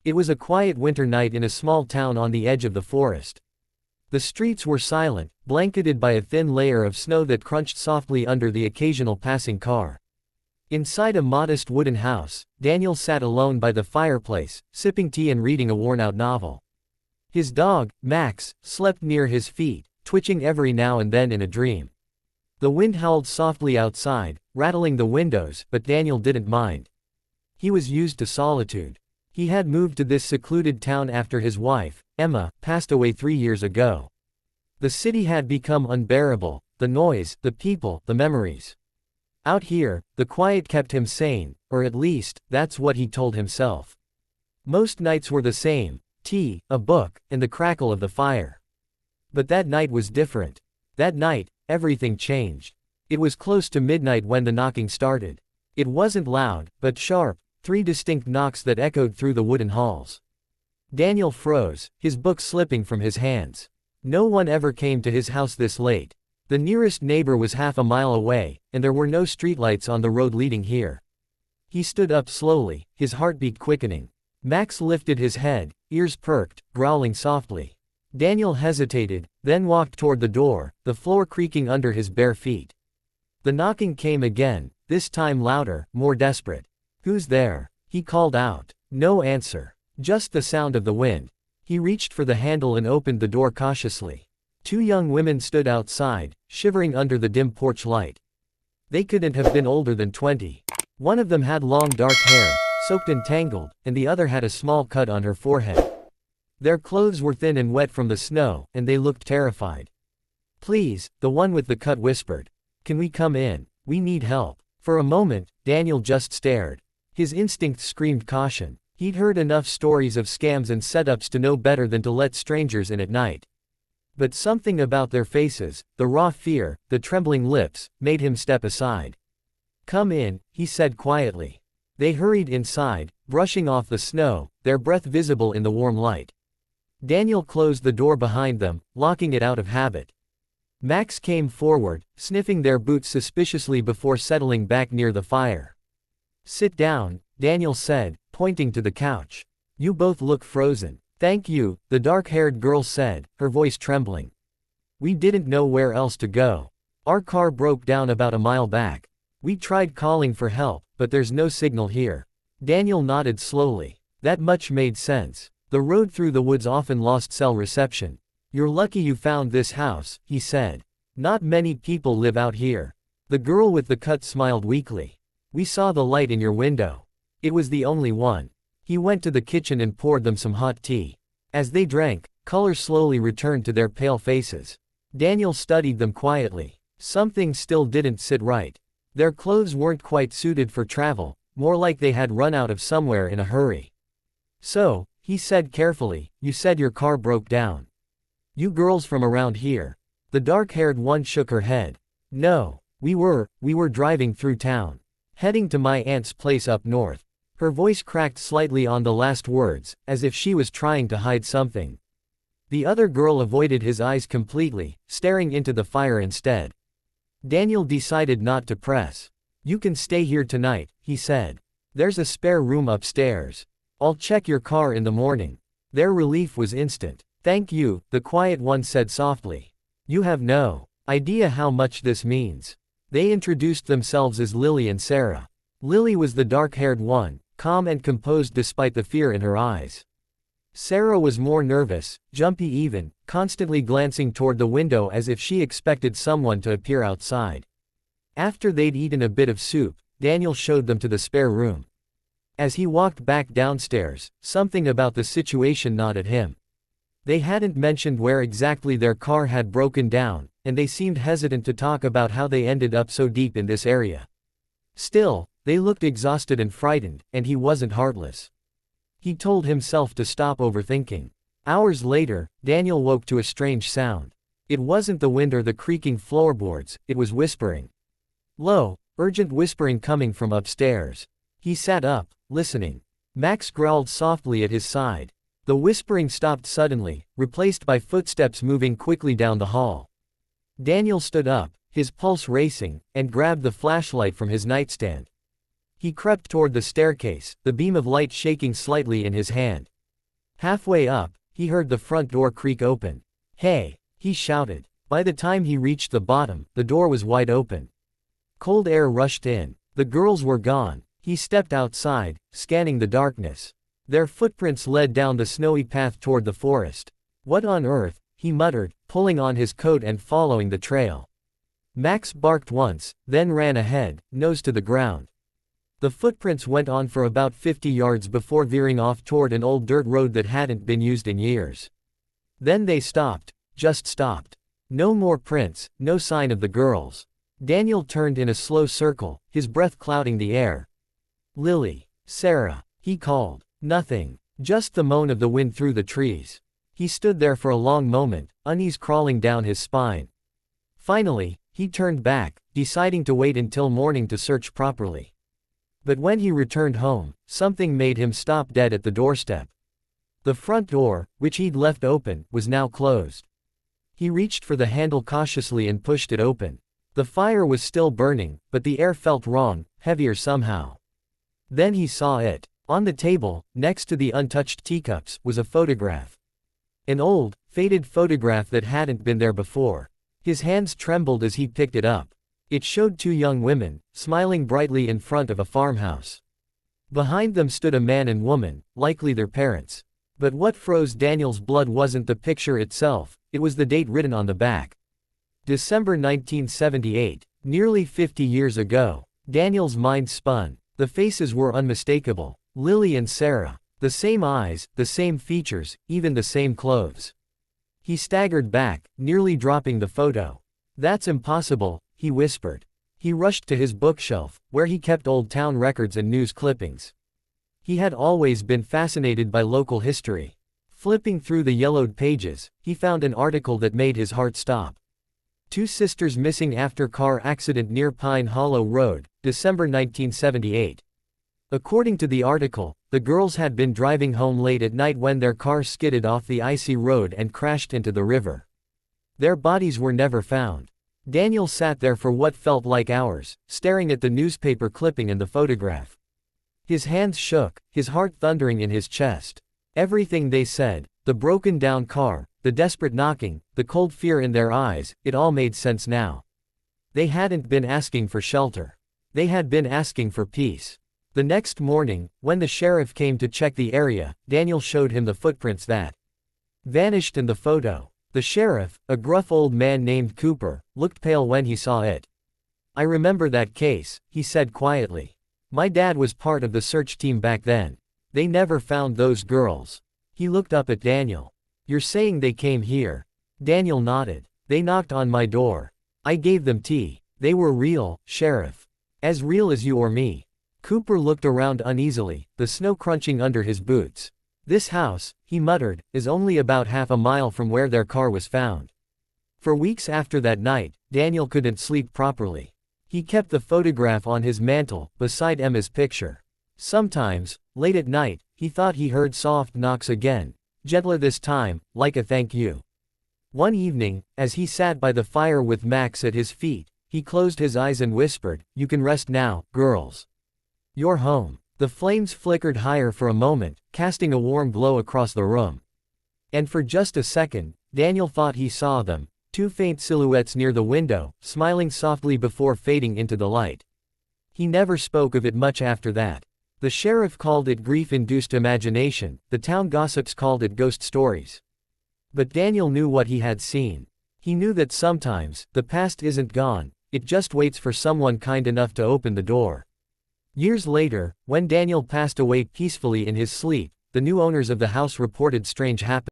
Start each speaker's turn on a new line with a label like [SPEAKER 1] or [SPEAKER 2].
[SPEAKER 1] It was a quiet winter night in a small town on the edge of the forest. The streets were silent, blanketed by a thin layer of snow that crunched softly under the occasional passing car. Inside a modest wooden house, Daniel sat alone by the fireplace, sipping tea and reading a worn-out novel. His dog, Max, slept near his feet, twitching every now and then in a dream. The wind howled softly outside, rattling the windows, but Daniel didn't mind. He was used to solitude. He had moved to this secluded town after his wife, Emma, passed away 3 years ago. The city had become unbearable, the noise, the people, the memories. Out here, the quiet kept him sane, or at least, that's what he told himself. Most nights were the same: tea, a book, and the crackle of the fire. But that night was different. That night, everything changed. It was close to midnight when the knocking started. It wasn't loud, but sharp, 3 distinct knocks that echoed through the wooden halls. Daniel froze, his book slipping from his hands. No one ever came to his house this late. The nearest neighbor was half a mile away, and there were no streetlights on the road leading here. He stood up slowly, his heartbeat quickening. Max lifted his head, ears perked, growling softly. Daniel hesitated, then walked toward the door, the floor creaking under his bare feet. The knocking came again, this time louder, more desperate. "Who's there?" he called out. No answer. Just the sound of the wind. He reached for the handle and opened the door cautiously. 2 young women stood outside, shivering under the dim porch light. They couldn't have been older than 20. One of them had long dark hair, soaked and tangled, and the other had a small cut on her forehead. Their clothes were thin and wet from the snow, and they looked terrified. "Please," the one with the cut whispered. "Can we come in? We need help." For a moment, Daniel just stared. His instincts screamed caution. He'd heard enough stories of scams and setups to know better than to let strangers in at night. But something about their faces, the raw fear, the trembling lips, made him step aside. "Come in," he said quietly. They hurried inside, brushing off the snow, their breath visible in the warm light. Daniel closed the door behind them, locking it out of habit. Max came forward, sniffing their boots suspiciously before settling back near the fire. "Sit down," Daniel said, pointing to the couch. "You both look frozen." "Thank you," the dark-haired girl said, her voice trembling. "We didn't know where else to go. Our car broke down about a mile back. We tried calling for help, but there's no signal here." Daniel nodded slowly. That much made sense. The road through the woods often lost cell reception. "You're lucky you found this house," he said. "Not many people live out here." The girl with the cut smiled weakly. "We saw the light in your window. It was the only one." He went to the kitchen and poured them some hot tea. As they drank, color slowly returned to their pale faces. Daniel studied them quietly. Something still didn't sit right. Their clothes weren't quite suited for travel, more like they had run out of somewhere in a hurry. "So," he said carefully, "you said your car broke down. You girls from around here?" The dark-haired one shook her head. "No, we were driving through town. Heading to my aunt's place up north." Her voice cracked slightly on the last words, as if she was trying to hide something. The other girl avoided his eyes completely, staring into the fire instead. Daniel decided not to press. "You can stay here tonight," he said. "There's a spare room upstairs. I'll check your car in the morning." Their relief was instant. "Thank you," the quiet one said softly. "You have no idea how much this means." They introduced themselves as Lily and Sarah. Lily was the dark-haired one, calm and composed despite the fear in her eyes. Sarah was more nervous, jumpy even, constantly glancing toward the window as if she expected someone to appear outside. After they'd eaten a bit of soup, Daniel showed them to the spare room. As he walked back downstairs, something about the situation gnawed at him. They hadn't mentioned where exactly their car had broken down, and they seemed hesitant to talk about how they ended up so deep in this area. Still, they looked exhausted and frightened, and he wasn't heartless. He told himself to stop overthinking. Hours later, Daniel woke to a strange sound. It wasn't the wind or the creaking floorboards, it was whispering. Low, urgent whispering coming from upstairs. He sat up, listening. Max growled softly at his side. The whispering stopped suddenly, replaced by footsteps moving quickly down the hall. Daniel stood up, his pulse racing, and grabbed the flashlight from his nightstand. He crept toward the staircase, the beam of light shaking slightly in his hand. Halfway up, he heard the front door creak open. "Hey!" he shouted. By the time he reached the bottom, the door was wide open. Cold air rushed in. The girls were gone. He stepped outside, scanning the darkness. Their footprints led down the snowy path toward the forest. "What on earth?" he muttered, pulling on his coat and following the trail. Max barked once, then ran ahead, nose to the ground. The footprints went on for about 50 yards before veering off toward an old dirt road that hadn't been used in years. Then they stopped, just stopped. No more prints, no sign of the girls. Daniel turned in a slow circle, his breath clouding the air. "Lily, Sarah," he called. Nothing. Just the moan of the wind through the trees. He stood there for a long moment, unease crawling down his spine. Finally, he turned back, deciding to wait until morning to search properly. But when he returned home, something made him stop dead at the doorstep. The front door, which he'd left open, was now closed. He reached for the handle cautiously and pushed it open. The fire was still burning, but the air felt wrong, heavier somehow. Then he saw it. On the table, next to the untouched teacups, was a photograph. An old, faded photograph that hadn't been there before. His hands trembled as he picked it up. It showed two young women, smiling brightly in front of a farmhouse. Behind them stood a man and woman, likely their parents. But what froze Daniel's blood wasn't the picture itself, it was the date written on the back. December 1978, nearly 50 years ago. Daniel's mind spun. The faces were unmistakable. Lily and Sarah. The same eyes, the same features, even the same clothes. He staggered back, nearly dropping the photo. "That's impossible," he whispered. He rushed to his bookshelf, where he kept old town records and news clippings. He had always been fascinated by local history. Flipping through the yellowed pages, he found an article that made his heart stop. Two sisters missing after car accident near Pine Hollow Road, December 1978. According to the article, the girls had been driving home late at night when their car skidded off the icy road and crashed into the river. Their bodies were never found. Daniel sat there for what felt like hours, staring at the newspaper clipping and the photograph. His hands shook, his heart thundering in his chest. Everything they said, the broken down car, the desperate knocking, the cold fear in their eyes, it all made sense now. They hadn't been asking for shelter. They had been asking for peace. The next morning, when the sheriff came to check the area, Daniel showed him the footprints that vanished in the photo. The sheriff, a gruff old man named Cooper, looked pale when he saw it. "I remember that case," he said quietly. "My dad was part of the search team back then. They never found those girls." He looked up at Daniel. "You're saying they came here?" Daniel nodded. "They knocked on my door. I gave them tea. They were real, Sheriff. As real as you or me." Cooper looked around uneasily, the snow crunching under his boots. "This house," he muttered, "is only about half a mile from where their car was found." For weeks after that night, Daniel couldn't sleep properly. He kept the photograph on his mantle, beside Emma's picture. Sometimes, late at night, he thought he heard soft knocks again, gentler this time, like a thank you. One evening, as he sat by the fire with Max at his feet, he closed his eyes and whispered, "You can rest now, girls. You're home." The flames flickered higher for a moment, casting a warm glow across the room. And for just a second, Daniel thought he saw them, two faint silhouettes near the window, smiling softly before fading into the light. He never spoke of it much after that. The sheriff called it grief-induced imagination, the town gossips called it ghost stories. But Daniel knew what he had seen. He knew that sometimes, the past isn't gone, it just waits for someone kind enough to open the door. Years later, when Daniel passed away peacefully in his sleep, the new owners of the house reported strange happenings.